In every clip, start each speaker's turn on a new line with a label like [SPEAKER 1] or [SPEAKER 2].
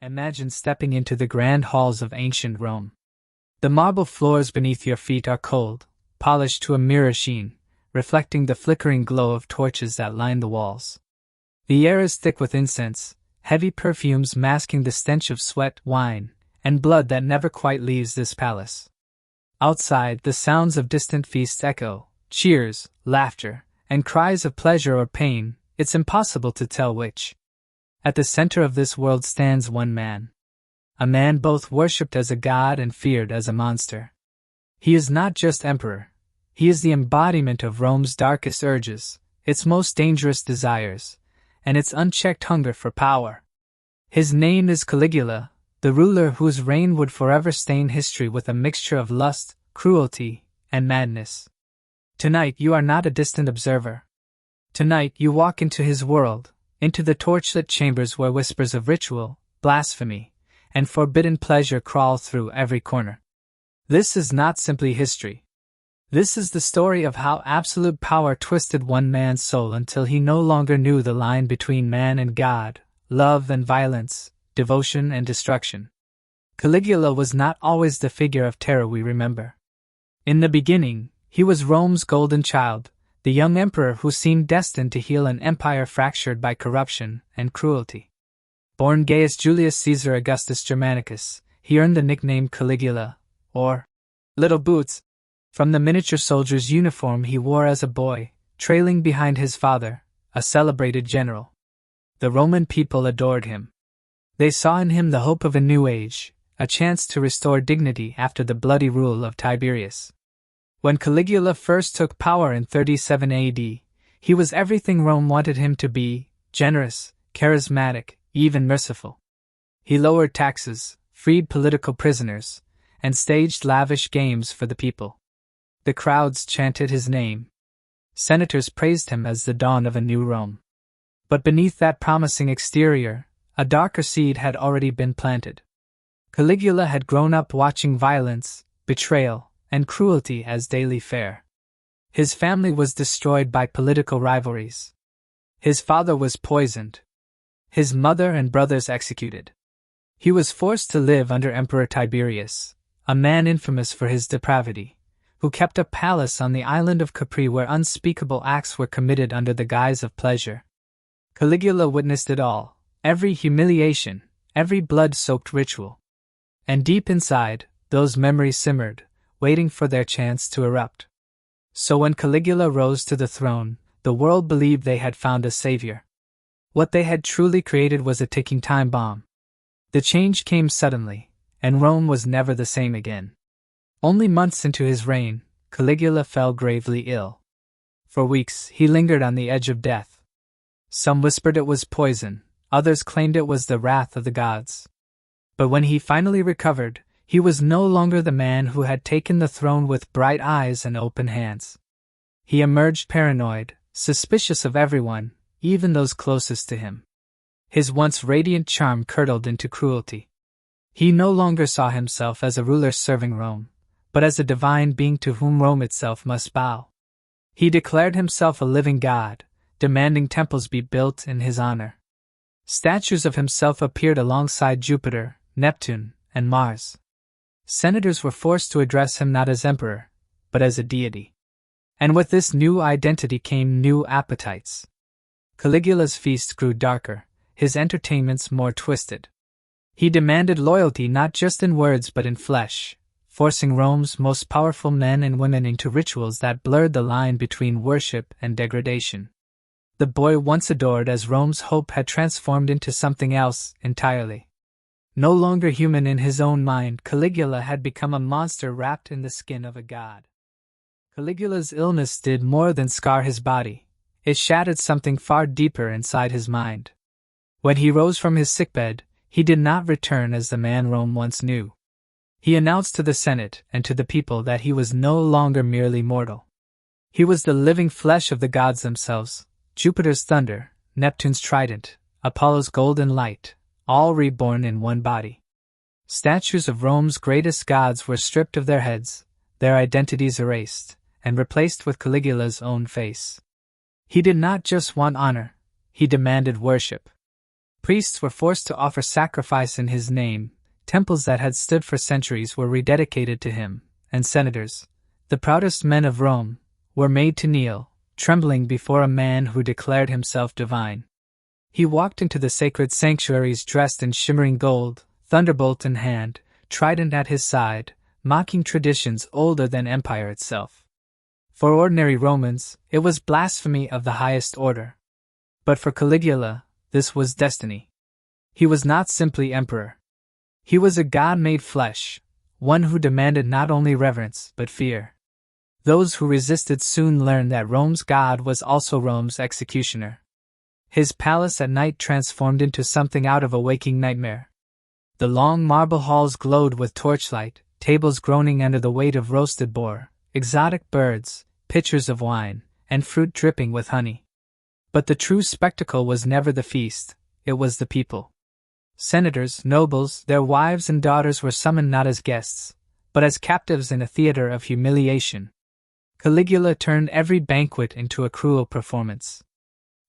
[SPEAKER 1] Imagine stepping into the grand halls of ancient Rome. The marble floors beneath your feet are cold, polished to a mirror sheen, reflecting the flickering glow of torches that line the walls. The air is thick with incense, heavy perfumes masking the stench of sweat, wine, and blood that never quite leaves this palace. Outside, the sounds of distant feasts echo, cheers, laughter, and cries of pleasure or pain, it's impossible to tell which. At the center of this world stands one man. A man both worshipped as a god and feared as a monster. He is not just emperor. He is the embodiment of Rome's darkest urges, its most dangerous desires, and its unchecked hunger for power. His name is Caligula, the ruler whose reign would forever stain history with a mixture of lust, cruelty, and madness. Tonight you are not a distant observer. Tonight you walk into his world, into the torchlit chambers where whispers of ritual, blasphemy, and forbidden pleasure crawl through every corner. This is not simply history. This is the story of how absolute power twisted one man's soul until he no longer knew the line between man and God, love and violence, devotion and destruction. Caligula was not always the figure of terror we remember. In the beginning, he was Rome's golden child, the young emperor who seemed destined to heal an empire fractured by corruption and cruelty. Born Gaius Julius Caesar Augustus Germanicus, he earned the nickname Caligula, or Little Boots, from the miniature soldier's uniform he wore as a boy, trailing behind his father, a celebrated general. The Roman people adored him. They saw in him the hope of a new age, a chance to restore dignity after the bloody rule of Tiberius. When Caligula first took power in 37 AD, he was everything Rome wanted him to be: generous, charismatic, even merciful. He lowered taxes, freed political prisoners, and staged lavish games for the people. The crowds chanted his name. Senators praised him as the dawn of a new Rome. But beneath that promising exterior, a darker seed had already been planted. Caligula had grown up watching violence, betrayal, and cruelty as daily fare. His family was destroyed by political rivalries. His father was poisoned. His mother and brothers executed. He was forced to live under Emperor Tiberius, a man infamous for his depravity, who kept a palace on the island of Capri where unspeakable acts were committed under the guise of pleasure. Caligula witnessed it all, every humiliation, every blood-soaked ritual. And deep inside, those memories simmered, waiting for their chance to erupt. So when Caligula rose to the throne, the world believed they had found a savior. What they had truly created was a ticking time bomb. The change came suddenly, and Rome was never the same again. Only months into his reign, Caligula fell gravely ill. For weeks, he lingered on the edge of death. Some whispered it was poison, others claimed it was the wrath of the gods. But when he finally recovered, he was no longer the man who had taken the throne with bright eyes and open hands. He emerged paranoid, suspicious of everyone, even those closest to him. His once radiant charm curdled into cruelty. He no longer saw himself as a ruler serving Rome, but as a divine being to whom Rome itself must bow. He declared himself a living god, demanding temples be built in his honor. Statues of himself appeared alongside Jupiter, Neptune, and Mars. Senators were forced to address him not as emperor, but as a deity. And with this new identity came new appetites. Caligula's feasts grew darker, his entertainments more twisted. He demanded loyalty not just in words but in flesh, forcing Rome's most powerful men and women into rituals that blurred the line between worship and degradation. The boy once adored as Rome's hope had transformed into something else entirely. No longer human in his own mind, Caligula had become a monster wrapped in the skin of a god. Caligula's illness did more than scar his body. It shattered something far deeper inside his mind. When he rose from his sickbed, he did not return as the man Rome once knew. He announced to the Senate and to the people that he was no longer merely mortal. He was the living flesh of the gods themselves, Jupiter's thunder, Neptune's trident, Apollo's golden light, all reborn in one body. Statues of Rome's greatest gods were stripped of their heads, their identities erased, and replaced with Caligula's own face. He did not just want honor, he demanded worship. Priests were forced to offer sacrifice in his name, temples that had stood for centuries were rededicated to him, and senators, the proudest men of Rome, were made to kneel, trembling before a man who declared himself divine. He walked into the sacred sanctuaries dressed in shimmering gold, thunderbolt in hand, trident at his side, mocking traditions older than empire itself. For ordinary Romans, it was blasphemy of the highest order. But for Caligula, this was destiny. He was not simply emperor. He was a god made flesh, one who demanded not only reverence but fear. Those who resisted soon learned that Rome's god was also Rome's executioner. His palace at night transformed into something out of a waking nightmare. The long marble halls glowed with torchlight, tables groaning under the weight of roasted boar, exotic birds, pitchers of wine, and fruit dripping with honey. But the true spectacle was never the feast, it was the people. Senators, nobles, their wives and daughters were summoned not as guests, but as captives in a theater of humiliation. Caligula turned every banquet into a cruel performance.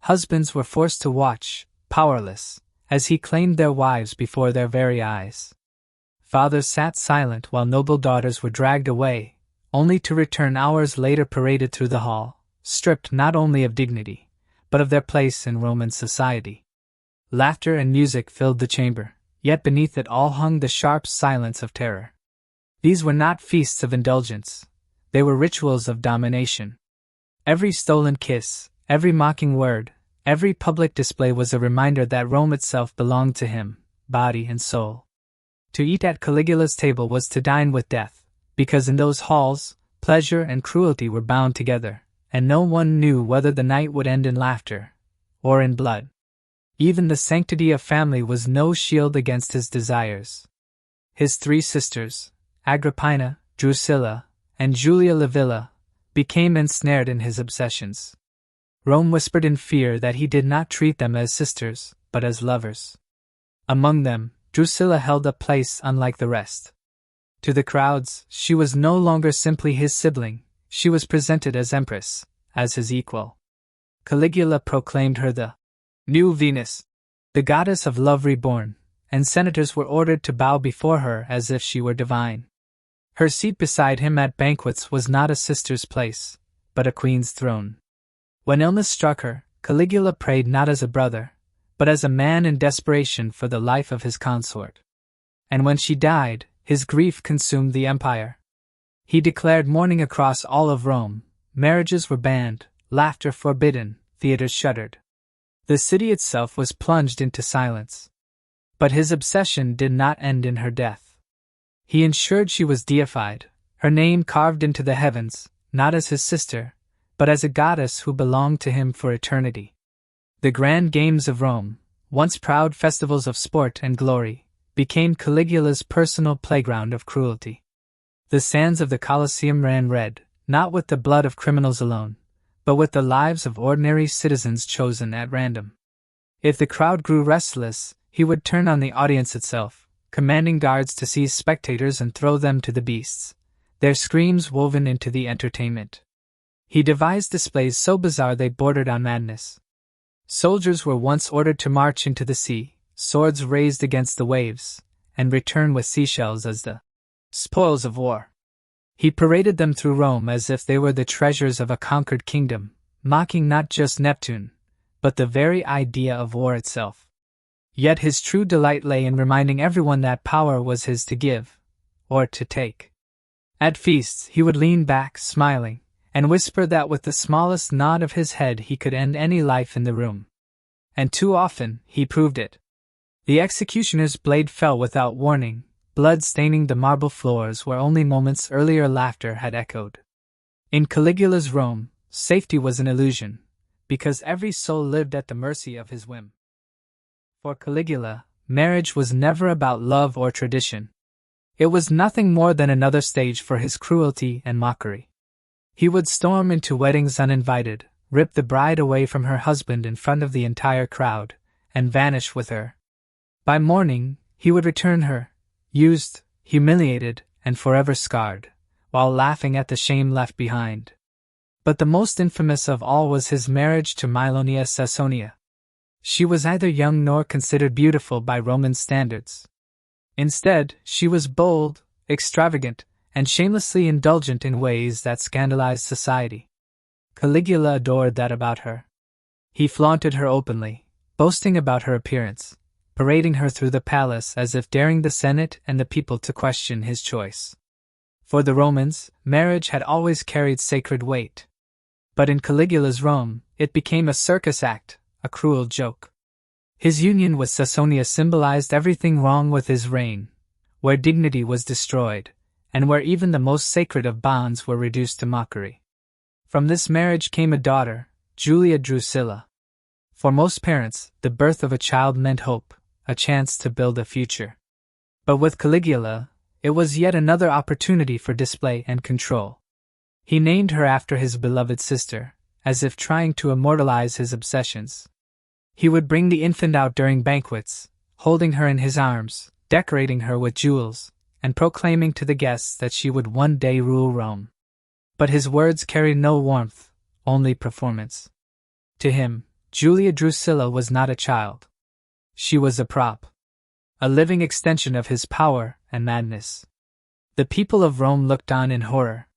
[SPEAKER 1] Husbands were forced to watch, powerless, as he claimed their wives before their very eyes. Fathers sat silent while noble daughters were dragged away, only to return hours later paraded through the hall, stripped not only of dignity, but of their place in Roman society. Laughter and music filled the chamber, yet beneath it all hung the sharp silence of terror. These were not feasts of indulgence, they were rituals of domination. Every stolen kiss, every mocking word, every public display was a reminder that Rome itself belonged to him, body and soul. To eat at Caligula's table was to dine with death, because in those halls, pleasure and cruelty were bound together, and no one knew whether the night would end in laughter or in blood. Even the sanctity of family was no shield against his desires. His three sisters, Agrippina, Drusilla, and Julia Livilla, became ensnared in his obsessions. Rome whispered in fear that he did not treat them as sisters, but as lovers. Among them, Drusilla held a place unlike the rest. To the crowds, she was no longer simply his sibling, she was presented as empress, as his equal. Caligula proclaimed her the new Venus, the goddess of love reborn, and senators were ordered to bow before her as if she were divine. Her seat beside him at banquets was not a sister's place, but a queen's throne. When illness struck her, Caligula prayed not as a brother, but as a man in desperation for the life of his consort. And when she died, his grief consumed the empire. He declared mourning across all of Rome, marriages were banned, laughter forbidden, theaters shuttered. The city itself was plunged into silence. But his obsession did not end in her death. He ensured she was deified, her name carved into the heavens, not as his sister, but as a goddess who belonged to him for eternity. The grand games of Rome, once proud festivals of sport and glory, became Caligula's personal playground of cruelty. The sands of the Colosseum ran red, not with the blood of criminals alone, but with the lives of ordinary citizens chosen at random. If the crowd grew restless, he would turn on the audience itself, commanding guards to seize spectators and throw them to the beasts, their screams woven into the entertainment. He devised displays so bizarre they bordered on madness. Soldiers were once ordered to march into the sea, swords raised against the waves, and return with seashells as the spoils of war. He paraded them through Rome as if they were the treasures of a conquered kingdom, mocking not just Neptune, but the very idea of war itself. Yet his true delight lay in reminding everyone that power was his to give, or to take. At feasts he would lean back, smiling, and whisper that with the smallest nod of his head he could end any life in the room. And too often, he proved it. The executioner's blade fell without warning, blood staining the marble floors where only moments earlier laughter had echoed. In Caligula's Rome, safety was an illusion, because every soul lived at the mercy of his whim. For Caligula, marriage was never about love or tradition. It was nothing more than another stage for his cruelty and mockery. He would storm into weddings uninvited, rip the bride away from her husband in front of the entire crowd, and vanish with her. By morning, he would return her, used, humiliated, and forever scarred, while laughing at the shame left behind. But the most infamous of all was his marriage to Milonia Sasonia. She was neither young nor considered beautiful by Roman standards. Instead, she was bold, extravagant, and shamelessly indulgent in ways that scandalized society. Caligula adored that about her. He flaunted her openly, boasting about her appearance, parading her through the palace as if daring the Senate and the people to question his choice. For the Romans, marriage had always carried sacred weight. But in Caligula's Rome, it became a circus act, a cruel joke. His union with Caesonia symbolized everything wrong with his reign, where dignity was destroyed, and where even the most sacred of bonds were reduced to mockery. From this marriage came a daughter, Julia Drusilla. For most parents, the birth of a child meant hope, a chance to build a future. But with Caligula, it was yet another opportunity for display and control. He named her after his beloved sister, as if trying to immortalize his obsessions. He would bring the infant out during banquets, holding her in his arms, decorating her with jewels, and proclaiming to the guests that she would one day rule Rome. But his words carried no warmth, only performance. To him, Julia Drusilla was not a child. She was a prop, a living extension of his power and madness. The people of Rome looked on in horror.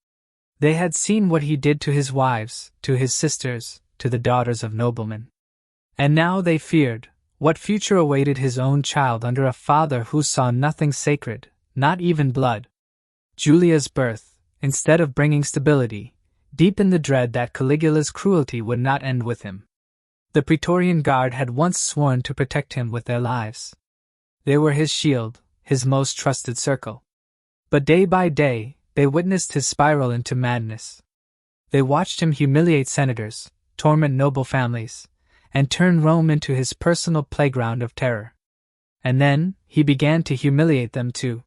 [SPEAKER 1] They had seen what he did to his wives, to his sisters, to the daughters of noblemen. And now they feared what future awaited his own child under a father who saw nothing sacred, not even blood. Julia's birth, instead of bringing stability, deepened the dread that Caligula's cruelty would not end with him. The Praetorian Guard had once sworn to protect him with their lives. They were his shield, his most trusted circle. But day by day, they witnessed his spiral into madness. They watched him humiliate senators, torment noble families, and turn Rome into his personal playground of terror. And then, he began to humiliate them too.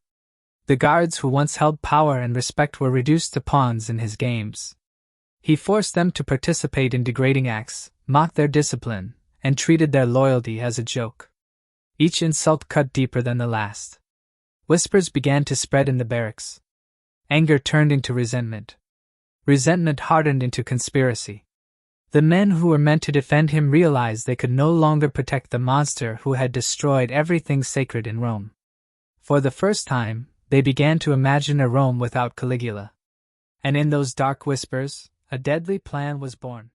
[SPEAKER 1] The guards who once held power and respect were reduced to pawns in his games. He forced them to participate in degrading acts, mocked their discipline, and treated their loyalty as a joke. Each insult cut deeper than the last. Whispers began to spread in the barracks. Anger turned into resentment. Resentment hardened into conspiracy. The men who were meant to defend him realized they could no longer protect the monster who had destroyed everything sacred in Rome. For the first time, they began to imagine a Rome without Caligula. And in those dark whispers, a deadly plan was born.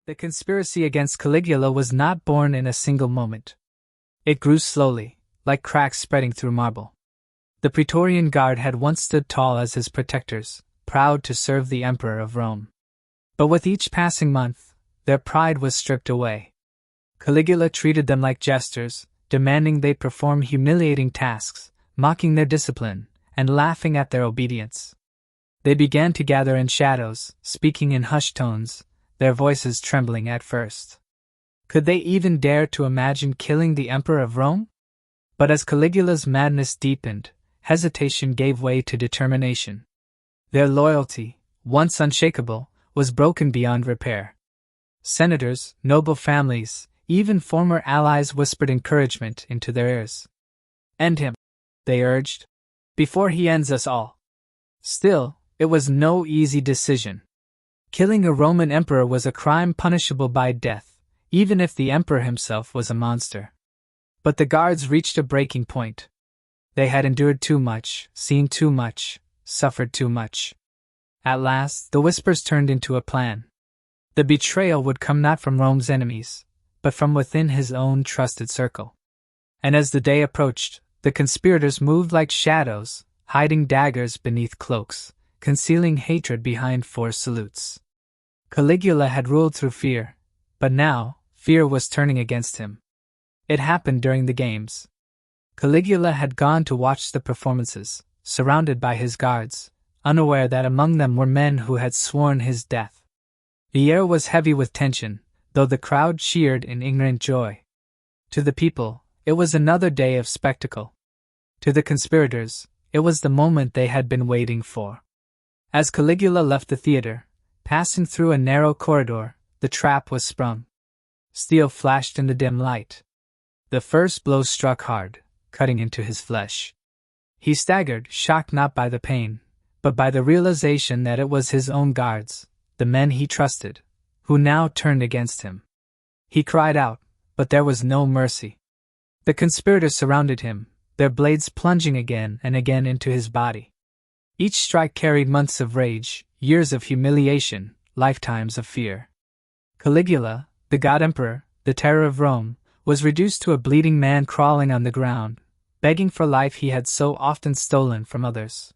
[SPEAKER 1] The conspiracy against Caligula was not born in a single moment. It grew slowly, like cracks spreading through marble. The Praetorian Guard had once stood tall as his protectors, proud to serve the Emperor of Rome. But with each passing month, their pride was stripped away. Caligula treated them like jesters, demanding they perform humiliating tasks, mocking their discipline, and laughing at their obedience. They began to gather in shadows, speaking in hushed tones, their voices trembling at first. Could they even dare to imagine killing the Emperor of Rome? But as Caligula's madness deepened, hesitation gave way to determination. Their loyalty, once unshakable, was broken beyond repair. Senators, noble families, even former allies whispered encouragement into their ears. "End him," they urged, "before he ends us all." Still, it was no easy decision. Killing a Roman emperor was a crime punishable by death, even if the emperor himself was a monster. But the guards reached a breaking point. They had endured too much, seen too much, suffered too much. At last, the whispers turned into a plan. The betrayal would come not from Rome's enemies, but from within his own trusted circle. And as the day approached, the conspirators moved like shadows, hiding daggers beneath cloaks, concealing hatred behind forced salutes. Caligula had ruled through fear, but now, fear was turning against him. It happened during the games. Caligula had gone to watch the performances, surrounded by his guards, unaware that among them were men who had sworn his death. The air was heavy with tension, though the crowd cheered in ignorant joy. To the people, it was another day of spectacle. To the conspirators, it was the moment they had been waiting for. As Caligula left the theater, passing through a narrow corridor, the trap was sprung. Steel flashed in the dim light. The first blow struck hard, cutting into his flesh. He staggered, shocked not by the pain, but by the realization that it was his own guards, the men he trusted, who now turned against him. He cried out, but there was no mercy. The conspirators surrounded him, their blades plunging again and again into his body. Each strike carried months of rage, years of humiliation, lifetimes of fear. Caligula, the god emperor, the terror of Rome, was reduced to a bleeding man crawling on the ground, begging for life he had so often stolen from others.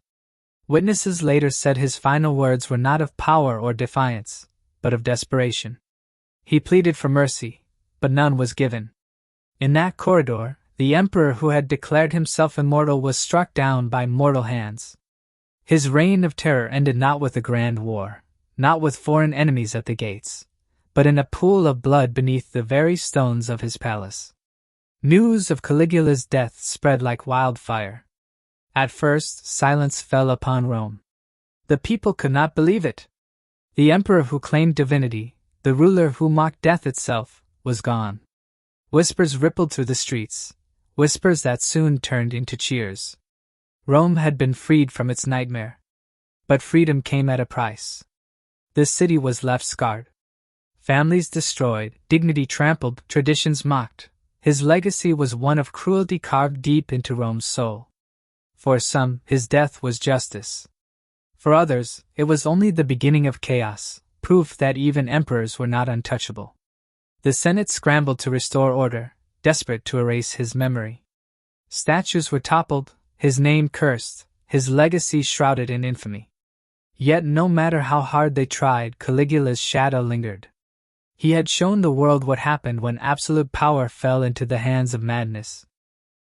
[SPEAKER 1] Witnesses later said his final words were not of power or defiance, but of desperation. He pleaded for mercy, but none was given. In that corridor, the emperor who had declared himself immortal was struck down by mortal hands. His reign of terror ended not with a grand war, not with foreign enemies at the gates, but in a pool of blood beneath the very stones of his palace. News of Caligula's death spread like wildfire. At first, silence fell upon Rome. The people could not believe it. The emperor who claimed divinity, the ruler who mocked death itself, was gone. Whispers rippled through the streets, whispers that soon turned into cheers. Rome had been freed from its nightmare. But freedom came at a price. The city was left scarred. Families destroyed, dignity trampled, traditions mocked. His legacy was one of cruelty carved deep into Rome's soul. For some, his death was justice. For others, it was only the beginning of chaos, proof that even emperors were not untouchable. The Senate scrambled to restore order, desperate to erase his memory. Statues were toppled, his name cursed, his legacy shrouded in infamy. Yet no matter how hard they tried, Caligula's shadow lingered. He had shown the world what happened when absolute power fell into the hands of madness.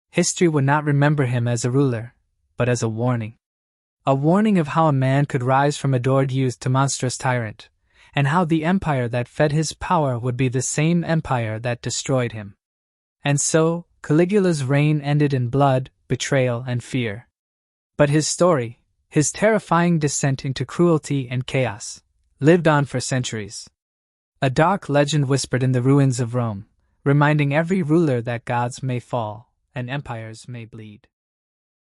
[SPEAKER 1] History would not remember him as a ruler, but as a warning. A warning of how a man could rise from adored youth to monstrous tyrant, and how the empire that fed his power would be the same empire that destroyed him. And so, Caligula's reign ended in blood, betrayal, and fear. But his story, his terrifying descent into cruelty and chaos, lived on for centuries. A dark legend whispered in the ruins of Rome, reminding every ruler that gods may fall and empires may bleed.